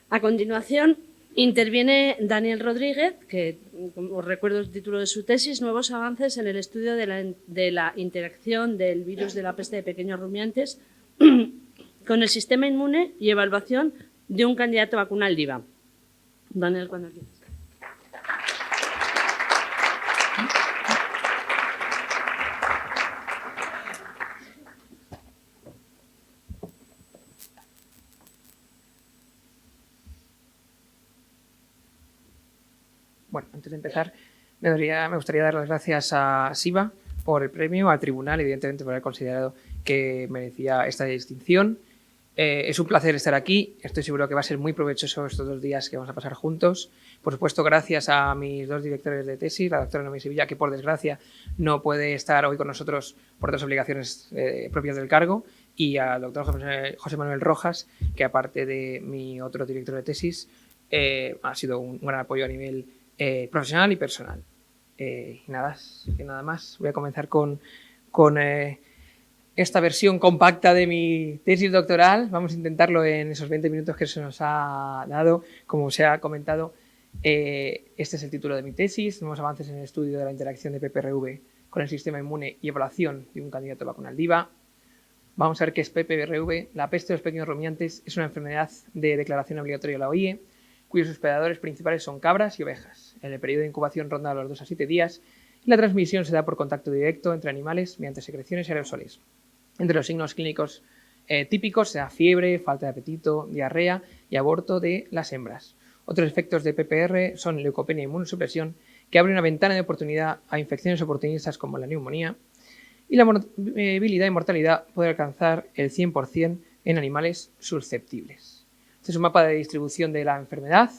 A continuación, interviene Daniel Rodríguez, que os recuerdo el título de su tesis, Nuevos avances en el estudio de la interacción del virus de la peste de pequeños rumiantes con el sistema inmune y evaluación de un candidato vacunal DIVA. Daniel, cuando quieras. Bueno, antes de empezar, me gustaría dar las gracias a SIVA por el premio, al tribunal, evidentemente, por haber considerado que merecía esta distinción. Es un placer estar aquí. Estoy seguro que va a ser muy provechoso estos 2 días que vamos a pasar juntos. Por supuesto, gracias a mis 2 directores de tesis, la doctora Noemí Sevilla, que por desgracia no puede estar hoy con nosotros por otras obligaciones propias del cargo, y al doctor José Manuel Rojas, que aparte de mi otro director de tesis, ha sido un gran apoyo a nivel profesional y personal. Y nada más. Voy a comenzar con esta versión compacta de mi tesis doctoral. Vamos a intentarlo en esos 20 minutos que se nos ha dado. Como se ha comentado, este es el título de mi tesis, Nuevos avances en el estudio de la interacción de PPRV con el sistema inmune y evaluación de un candidato vacunal DIVA. Vamos a ver qué es PPRV. La peste de los pequeños rumiantes es una enfermedad de declaración obligatoria de la OIE, cuyos hospedadores principales son cabras y ovejas. En el periodo de incubación ronda los 2 a 7 días y la transmisión se da por contacto directo entre animales mediante secreciones y aerosoles. Entre los signos clínicos típicos se da fiebre, falta de apetito, diarrea y aborto de las hembras. Otros efectos de PPR son leucopenia e inmunosupresión, que abre una ventana de oportunidad a infecciones oportunistas como la neumonía, y la morbilidad y mortalidad puede alcanzar el 100% en animales susceptibles. Este es un mapa de distribución de la enfermedad.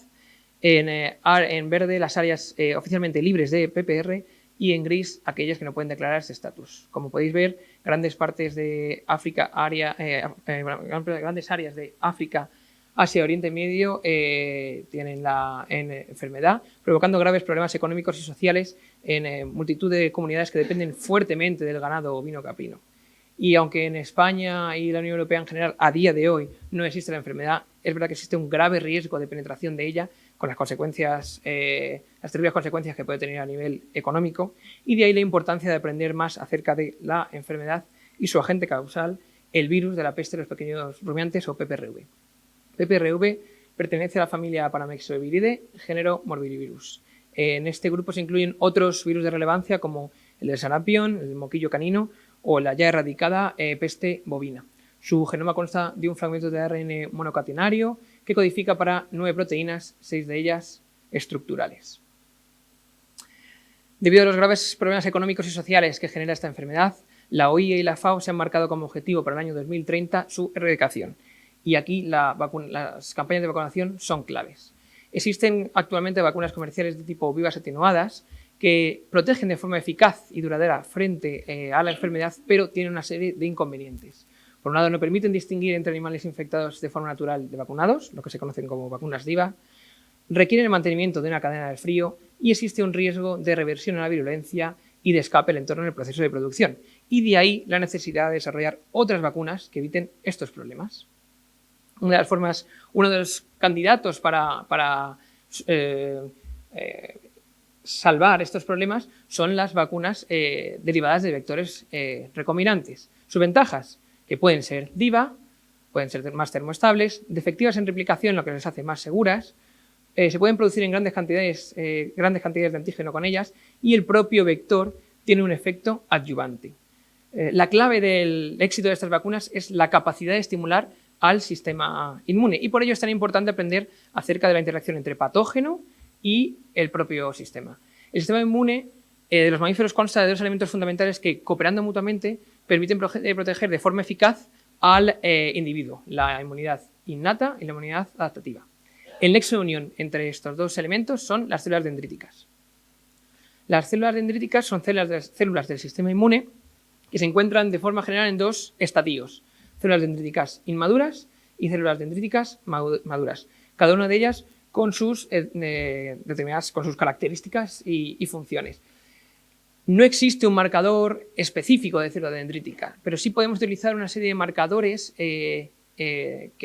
En verde las áreas oficialmente libres de PPR y en gris aquellas que no pueden declarar este estatus. Como podéis ver, grandes partes de África, grandes áreas de África, Asia y Oriente Medio tienen la enfermedad, provocando graves problemas económicos y sociales en multitud de comunidades que dependen fuertemente del ganado ovino caprino. Y aunque en España y la Unión Europea en general a día de hoy no existe la enfermedad, es verdad que existe un grave riesgo de penetración de ella, con las consecuencias, las terribles consecuencias que puede tener a nivel económico, y de ahí la importancia de aprender más acerca de la enfermedad y su agente causal, el virus de la peste de los pequeños rumiantes o PPRV. PPRV pertenece a la familia Paramyxoviridae, género Morbillivirus. En este grupo se incluyen otros virus de relevancia como el del sarampión, el del moquillo canino o la ya erradicada peste bovina. Su genoma consta de un fragmento de ARN monocatenario que codifica para 9 proteínas, 6 de ellas estructurales. Debido a los graves problemas económicos y sociales que genera esta enfermedad, la OIE y la FAO se han marcado como objetivo para el año 2030 su erradicación. Y aquí las campañas de vacunación son claves. Existen actualmente vacunas comerciales de tipo vivas atenuadas que protegen de forma eficaz y duradera frente a la enfermedad, pero tienen una serie de inconvenientes. Por un lado, no permiten distinguir entre animales infectados de forma natural de vacunados, lo que se conocen como vacunas DIVA, requieren el mantenimiento de una cadena de frío y existe un riesgo de reversión a la virulencia y de escape al entorno en el proceso de producción. Y de ahí la necesidad de desarrollar otras vacunas que eviten estos problemas. Uno de los candidatos para salvar estos problemas son las vacunas derivadas de vectores recombinantes. Sus ventajas, que pueden ser DIVA, pueden ser más termoestables, defectivas en replicación, lo que les hace más seguras, se pueden producir en grandes cantidades de antígeno con ellas, y el propio vector tiene un efecto adyuvante. La clave del éxito de estas vacunas es la capacidad de estimular al sistema inmune, y por ello es tan importante aprender acerca de la interacción entre patógeno y el propio sistema. El sistema inmune de los mamíferos consta de 2 elementos fundamentales que, cooperando mutuamente, permiten proteger de forma eficaz al individuo, la inmunidad innata y la inmunidad adaptativa. El nexo de unión entre estos 2 elementos son las células dendríticas. Las células dendríticas son células del sistema inmune que se encuentran de forma general en 2 estadios: células dendríticas inmaduras y células dendríticas maduras, cada una de ellas con sus determinadas con sus características y funciones. No existe un marcador específico de célula dendrítica, pero sí podemos utilizar una serie de marcadores que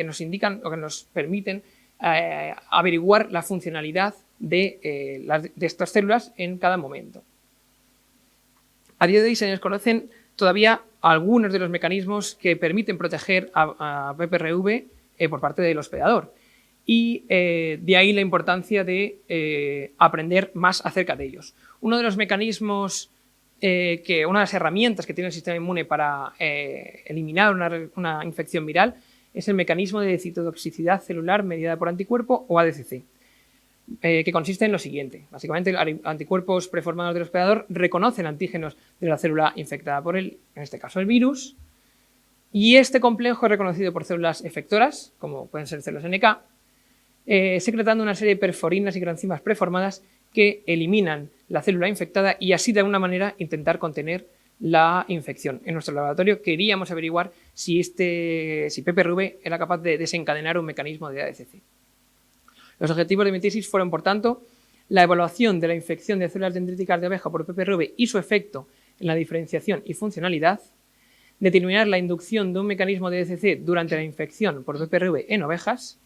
nos indican o que nos permiten averiguar la funcionalidad de estas células en cada momento. A día de hoy se desconocen todavía algunos de los mecanismos que permiten proteger a PPRV por parte del hospedador, y de ahí la importancia de aprender más acerca de ellos. Uno de los mecanismos, una de las herramientas que tiene el sistema inmune para eliminar una infección viral es el mecanismo de citotoxicidad celular mediada por anticuerpo, o ADCC, que consiste en lo siguiente. Básicamente, anticuerpos preformados del hospedador reconocen antígenos de la célula infectada por en este caso el virus, y este complejo es reconocido por células efectoras, como pueden ser células NK, secretando una serie de perforinas y coenzimas preformadas que eliminan la célula infectada y así de alguna manera intentar contener la infección. En nuestro laboratorio queríamos averiguar si PPRV era capaz de desencadenar un mecanismo de ADCC. Los objetivos de mi tesis fueron, por tanto, la evaluación de la infección de células dendríticas de abeja por PPRV y su efecto en la diferenciación y funcionalidad, determinar la inducción de un mecanismo de ADCC durante la infección por PPRV en ovejas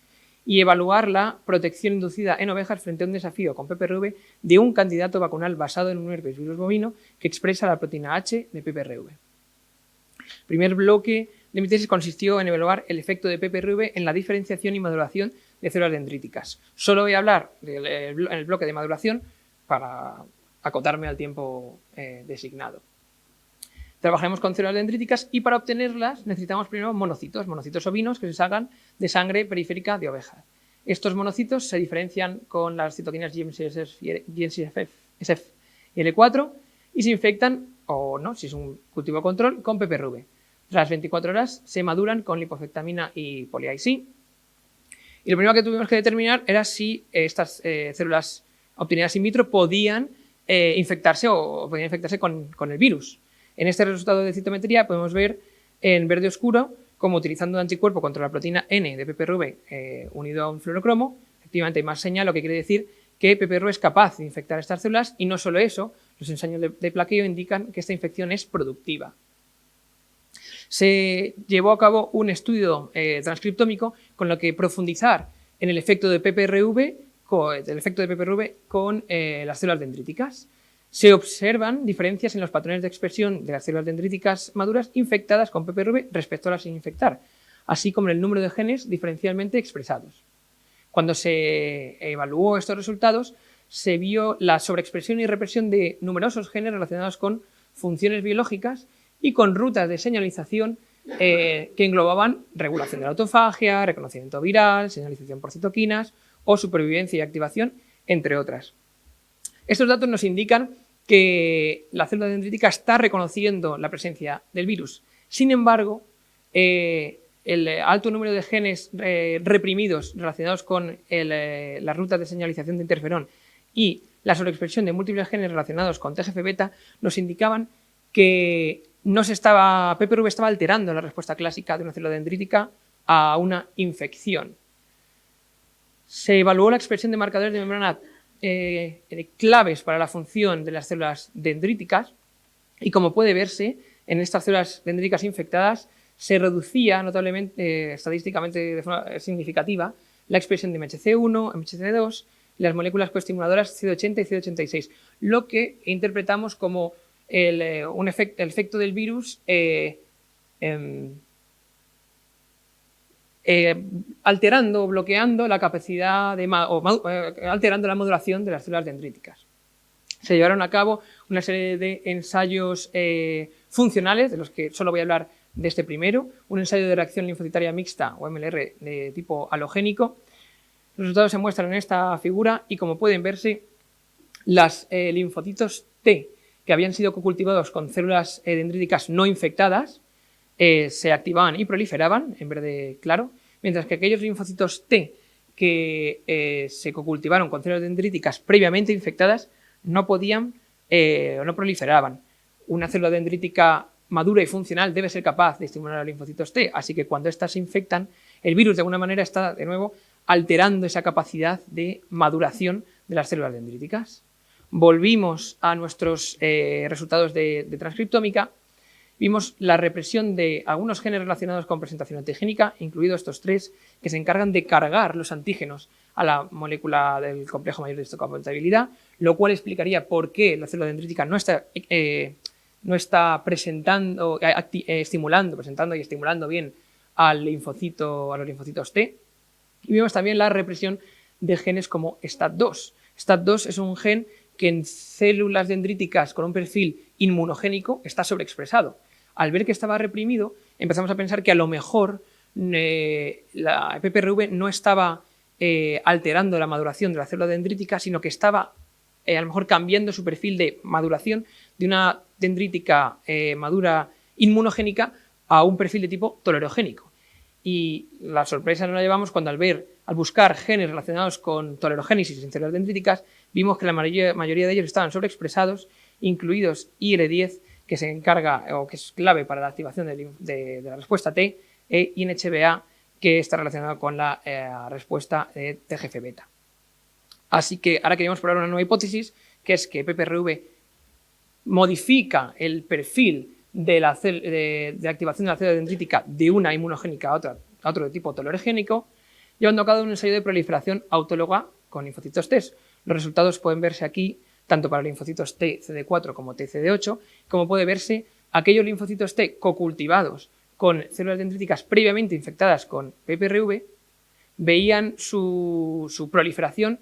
y evaluar la protección inducida en ovejas frente a un desafío con PPRV de un candidato vacunal basado en un herpes virus bovino que expresa la proteína H de PPRV. El primer bloque de mi tesis consistió en evaluar el efecto de PPRV en la diferenciación y maduración de células dendríticas. Solo voy a hablar en el bloque de maduración para acotarme al tiempo designado. Trabajaremos con células dendríticas y para obtenerlas necesitamos primero monocitos ovinos que se sacan de sangre periférica de ovejas. Estos monocitos se diferencian con las citoquinas GM-CSF y L4 y se infectan, o no, si es un cultivo control, con PPRV. Tras 24 horas se maduran con lipofectamina y poli-IC. Y lo primero que tuvimos que determinar era si estas células obtenidas in vitro podían infectarse con el virus. En este resultado de citometría podemos ver en verde oscuro como utilizando un anticuerpo contra la proteína N de PPRV unido a un fluorocromo, efectivamente hay más señal, lo que quiere decir que PPRV es capaz de infectar estas células y no solo eso, los ensayos de plaqueo indican que esta infección es productiva. Se llevó a cabo un estudio transcriptómico con lo que profundizar en el efecto de PPRV con las células dendríticas. Se observan diferencias en los patrones de expresión de las células dendríticas maduras infectadas con PPRV respecto a las sin infectar, así como el número de genes diferencialmente expresados. Cuando se evaluó estos resultados, se vio la sobreexpresión y represión de numerosos genes relacionados con funciones biológicas y con rutas de señalización que englobaban regulación de la autofagia, reconocimiento viral, señalización por citoquinas o supervivencia y activación, entre otras. Estos datos nos indican que la célula dendrítica está reconociendo la presencia del virus. Sin embargo, el alto número de genes reprimidos relacionados con las rutas de señalización de interferón y la sobreexpresión de múltiples genes relacionados con TGF-beta nos indicaban que PPRV estaba alterando la respuesta clásica de una célula dendrítica a una infección. Se evaluó la expresión de marcadores de membrana claves para la función de las células dendríticas y, como puede verse, en estas células dendríticas infectadas se reducía notablemente, estadísticamente de forma significativa, la expresión de MHC1, MHC2 y las moléculas coestimuladoras CD80 y CD86, lo que interpretamos como el efecto del virus alterando o bloqueando la capacidad alterando la maduración de las células dendríticas. Se llevaron a cabo una serie de ensayos funcionales, de los que solo voy a hablar de este primero, un ensayo de reacción linfocitaria mixta o MLR de tipo halogénico. Los resultados se muestran en esta figura y, como pueden verse, los linfocitos T que habían sido cocultivados con células dendríticas no infectadas se activaban y proliferaban en verde claro, mientras que aquellos linfocitos T que se cocultivaron con células dendríticas previamente infectadas no podían o no proliferaban. Una célula dendrítica madura y funcional debe ser capaz de estimular a los linfocitos T, así que cuando éstas se infectan, el virus de alguna manera está de nuevo alterando esa capacidad de maduración de las células dendríticas. Volvimos a nuestros resultados de transcriptómica vimos la represión de algunos genes relacionados con presentación antigénica, incluidos estos 3, que se encargan de cargar los antígenos a la molécula del complejo mayor de histocompatibilidad, lo cual explicaría por qué la célula dendrítica no está presentando y estimulando bien a los linfocitos T. Y vimos también la represión de genes como STAT2. STAT2 es un gen que en células dendríticas con un perfil inmunogénico está sobreexpresado. Al ver que estaba reprimido, empezamos a pensar que a lo mejor la PPRV no estaba alterando la maduración de la célula dendrítica, sino que estaba a lo mejor cambiando su perfil de maduración de una dendrítica madura inmunogénica a un perfil de tipo tolerogénico. Y la sorpresa nos la llevamos cuando al buscar genes relacionados con tolerogénesis en células dendríticas, vimos que la mayoría de ellos estaban sobreexpresados, incluidos IL-10, que se encarga o que es clave para la activación de la respuesta T, e INHBA, que está relacionado con la respuesta de TGF-beta. Así que ahora queríamos probar una nueva hipótesis, que es que PPRV modifica el perfil de activación de la célula dendrítica de una inmunogénica a otro de tipo tolerogénico, llevando a cabo un ensayo de proliferación autóloga con linfocitos T. Los resultados pueden verse aquí tanto para linfocitos T CD4 como T CD8, como puede verse aquellos linfocitos T cocultivados con células dendríticas previamente infectadas con PPRV, veían su proliferación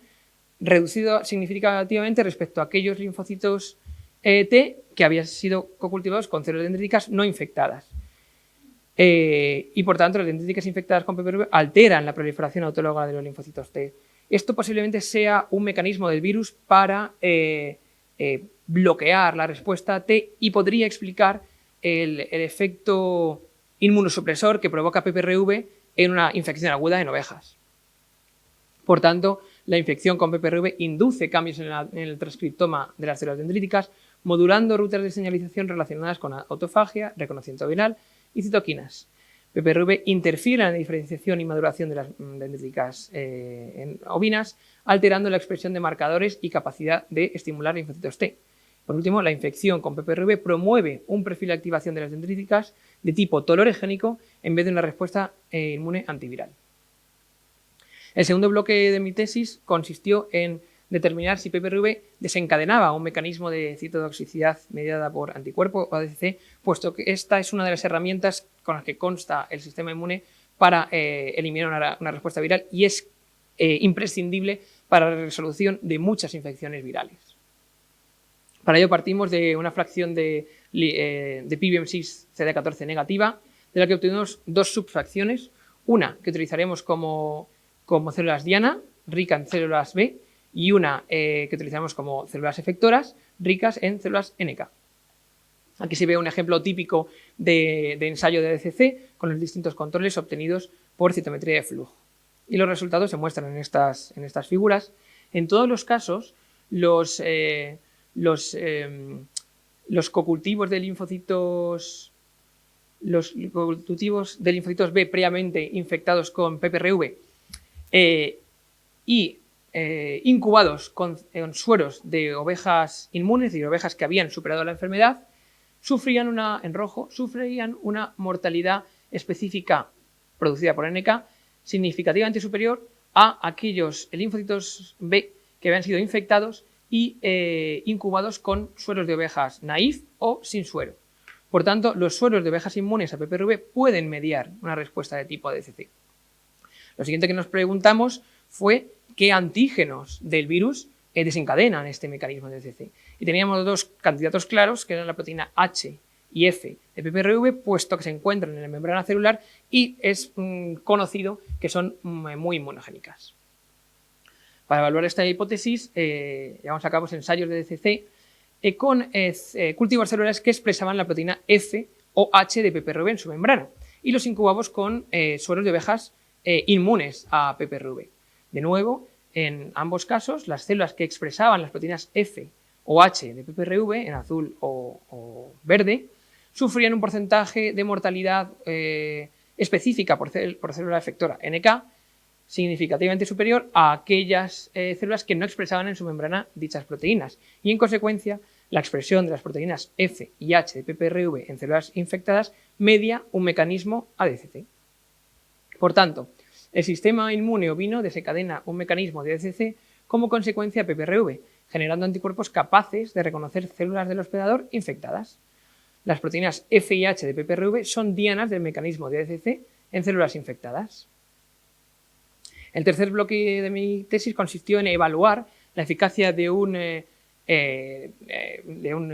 reducida significativamente respecto a aquellos linfocitos T que habían sido cocultivados con células dendríticas no infectadas. Y por tanto, las dendríticas infectadas con PPRV alteran la proliferación autóloga de los linfocitos T. Esto posiblemente sea un mecanismo del virus para bloquear la respuesta T y podría explicar el efecto inmunosupresor que provoca PPRV en una infección aguda en ovejas. Por tanto, la infección con PPRV induce cambios en el transcriptoma de las células dendríticas, modulando rutas de señalización relacionadas con autofagia, reconocimiento viral y citoquinas. PPRV interfiere en la diferenciación y maduración de las dendríticas en ovinas, alterando la expresión de marcadores y capacidad de estimular linfocitos T. Por último, la infección con PPRV promueve un perfil de activación de las dendríticas de tipo tolerogénico en vez de una respuesta inmune antiviral. El segundo bloque de mi tesis consistió en determinar si PPRV desencadenaba un mecanismo de citotoxicidad mediada por anticuerpo o ADCC, puesto que esta es una de las herramientas con las que consta el sistema inmune para eliminar una respuesta viral y es imprescindible para la resolución de muchas infecciones virales. Para ello partimos de una fracción de PBM6 CD14 negativa, de la que obtuvimos dos subfracciones, una que utilizaremos como células diana, rica en células B, y una que utilizamos como células efectoras, ricas en células NK. Aquí se ve un ejemplo típico de ensayo de ADCC con los distintos controles obtenidos por citometría de flujo. Y los resultados se muestran en estas figuras. En todos los casos, los cocultivos de linfocitos B previamente infectados con PPRV y incubados con sueros de ovejas inmunes y ovejas que habían superado la enfermedad, sufrían una mortalidad específica producida por NK significativamente superior a aquellos linfocitos B que habían sido infectados y incubados con sueros de ovejas naïf o sin suero. Por tanto, los sueros de ovejas inmunes a PPRV pueden mediar una respuesta de tipo ADCC. Lo siguiente que nos preguntamos fue qué antígenos del virus desencadenan este mecanismo de ADCC. Y teníamos dos candidatos claros, que eran la proteína H y F de PPRV, puesto que se encuentran en la membrana celular y es conocido que son muy inmunogénicas. Para evaluar esta hipótesis, llevamos a cabo ensayos de ADCC con cultivos celulares que expresaban la proteína F o H de PPRV en su membrana y los incubamos con sueros de ovejas inmunes a PPRV. De nuevo, en ambos casos, las células que expresaban las proteínas F o H de PPRV, en azul o verde, sufrían un porcentaje de mortalidad específica por célula efectora NK significativamente superior a aquellas células que no expresaban en su membrana dichas proteínas y, en consecuencia, la expresión de las proteínas F y H de PPRV en células infectadas media un mecanismo ADCC. Por tanto, el sistema inmune ovino desencadena un mecanismo de ADCC como consecuencia de PPRV, generando anticuerpos capaces de reconocer células del hospedador infectadas. Las proteínas F y H de PPRV son dianas del mecanismo de ADCC en células infectadas. El tercer bloque de mi tesis consistió en evaluar la eficacia de un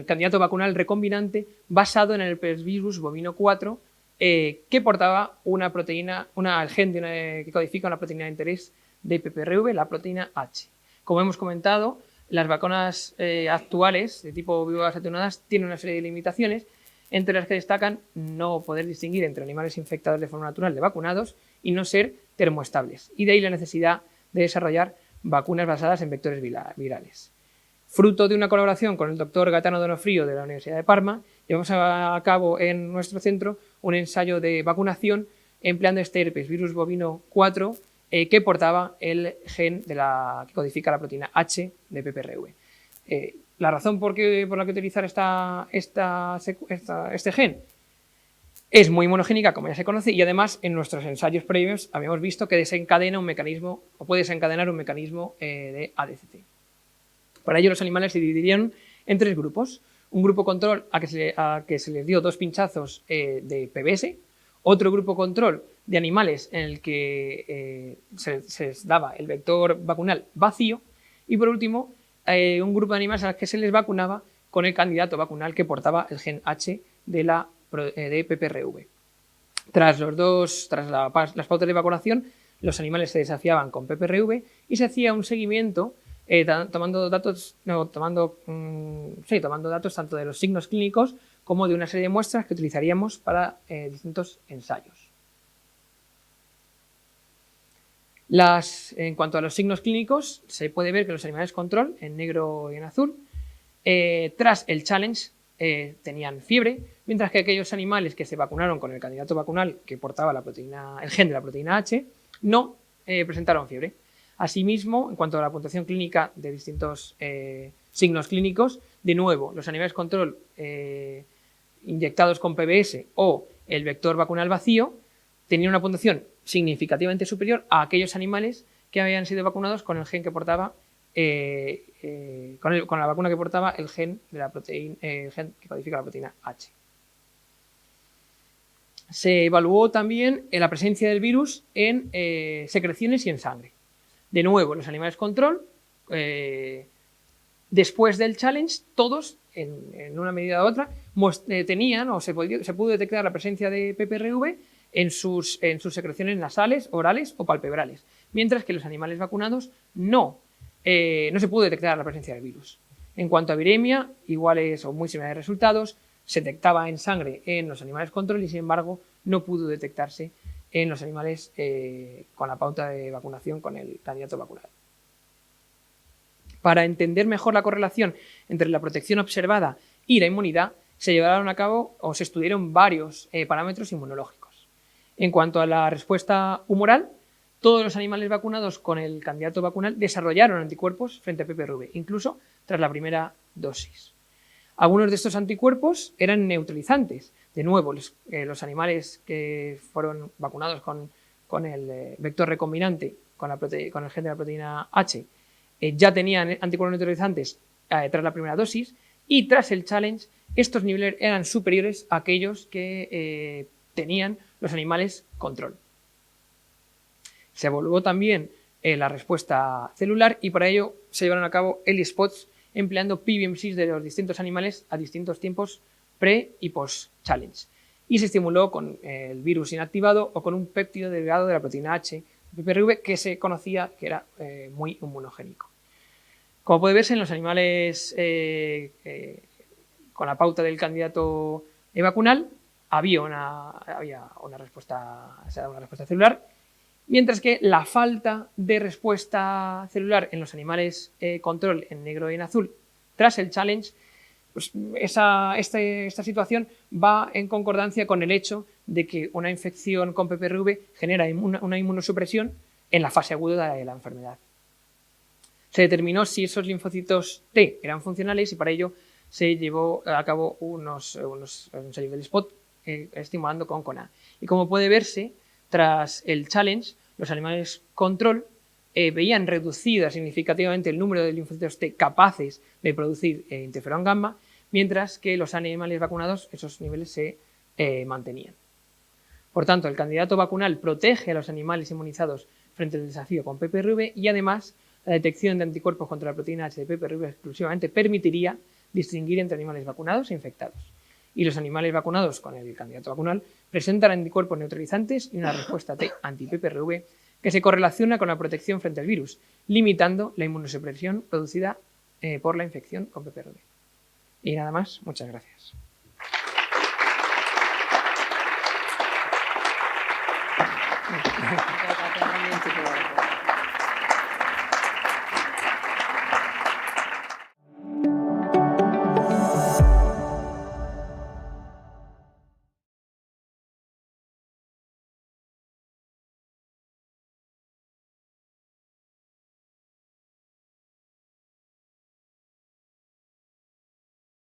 candidato vacunal recombinante basado en el herpesvirus bovino 4 que portaba una proteína, el gen que codifica una proteína de interés de PPRV, la proteína H. Como hemos comentado, las vacunas actuales de tipo vivas atenuadas tienen una serie de limitaciones, entre las que destacan no poder distinguir entre animales infectados de forma natural de vacunados y no ser termoestables, y de ahí la necesidad de desarrollar vacunas basadas en vectores virales. Fruto de una colaboración con el doctor Gaetano Donofrio de la Universidad de Parma, llevamos a cabo en nuestro centro un ensayo de vacunación empleando este herpesvirus bovino 4 que portaba el gen que codifica la proteína H de PPRV. La razón por la que utilizar este gen es muy monogénica, como ya se conoce, y además en nuestros ensayos previos habíamos visto que desencadena un mecanismo, o puede desencadenar un mecanismo de ADCC. Para ello los animales se dividieron en 3 grupos. Un grupo control a que se les dio 2 pinchazos de PBS, otro grupo control de animales en el que se les daba el vector vacunal vacío, y por último un grupo de animales a los que se les vacunaba con el candidato vacunal que portaba el gen H de PPRV. Tras las pautas de vacunación, los animales se desafiaban con PPRV y se hacía un seguimiento tomando datos tanto de los signos clínicos como de una serie de muestras que utilizaríamos para distintos ensayos. En cuanto a los signos clínicos, se puede ver que los animales control, en negro y en azul, tras el challenge tenían fiebre, mientras que aquellos animales que se vacunaron con el candidato vacunal que portaba el gen de la proteína H no presentaron fiebre. Asimismo, en cuanto a la puntuación clínica de distintos signos clínicos, de nuevo, los animales control inyectados con PBS o el vector vacunal vacío tenían una puntuación significativamente superior a aquellos animales que habían sido vacunados con el gen que portaba con la vacuna que portaba el gen que codifica la proteína H. Se evaluó también la presencia del virus en secreciones y en sangre. De nuevo, los animales control, después del challenge, todos, en una medida u otra, tenían o se pudo detectar la presencia de PPRV en sus secreciones nasales, orales o palpebrales, mientras que los animales vacunados no se pudo detectar la presencia del virus. En cuanto a viremia, iguales o muy similares resultados, se detectaba en sangre en los animales control y, sin embargo, no pudo detectarse en los animales con la pauta de vacunación con el candidato vacunal. Para entender mejor la correlación entre la protección observada y la inmunidad, se llevaron a cabo o se estudiaron varios parámetros inmunológicos. En cuanto a la respuesta humoral, todos los animales vacunados con el candidato vacunal desarrollaron anticuerpos frente a PPRV, incluso tras la primera dosis. Algunos de estos anticuerpos eran neutralizantes. De nuevo, los animales que fueron vacunados con el vector recombinante, con el gen de la proteína H, ya tenían anticuerpos neutralizantes tras la primera dosis, y tras el challenge estos niveles eran superiores a aquellos que tenían los animales control. Se evaluó también la respuesta celular y para ello se llevaron a cabo ELISpots empleando PBMCs de los distintos animales a distintos tiempos pre y post challenge. Y se estimuló con el virus inactivado o con un péptido derivado de la proteína H, PPRV, que se conocía que era muy inmunogénico. Como puede verse en los animales con la pauta del candidato vacunal, había una respuesta celular, mientras que la falta de respuesta celular en los animales control en negro y en azul tras el challenge, pues esta situación va en concordancia con el hecho de que una infección con PPRV genera una inmunosupresión en la fase aguda de la enfermedad. Se determinó si esos linfocitos T eran funcionales y para ello se llevó a cabo unos ensayos del SPOT estimulando con CONA. Y como puede verse, tras el challenge, los animales control veían reducida significativamente el número de linfocitos T capaces de producir interferón gamma, mientras que los animales vacunados esos niveles se mantenían. Por tanto, el candidato vacunal protege a los animales inmunizados frente al desafío con PPRV y además la detección de anticuerpos contra la proteína H de PPRV exclusivamente permitiría distinguir entre animales vacunados e infectados. Y los animales vacunados con el candidato vacunal presentan anticuerpos neutralizantes y una respuesta T anti-PPRV que se correlaciona con la protección frente al virus, limitando la inmunosupresión producida por la infección con PPRV. Y nada más, muchas gracias. Gracias.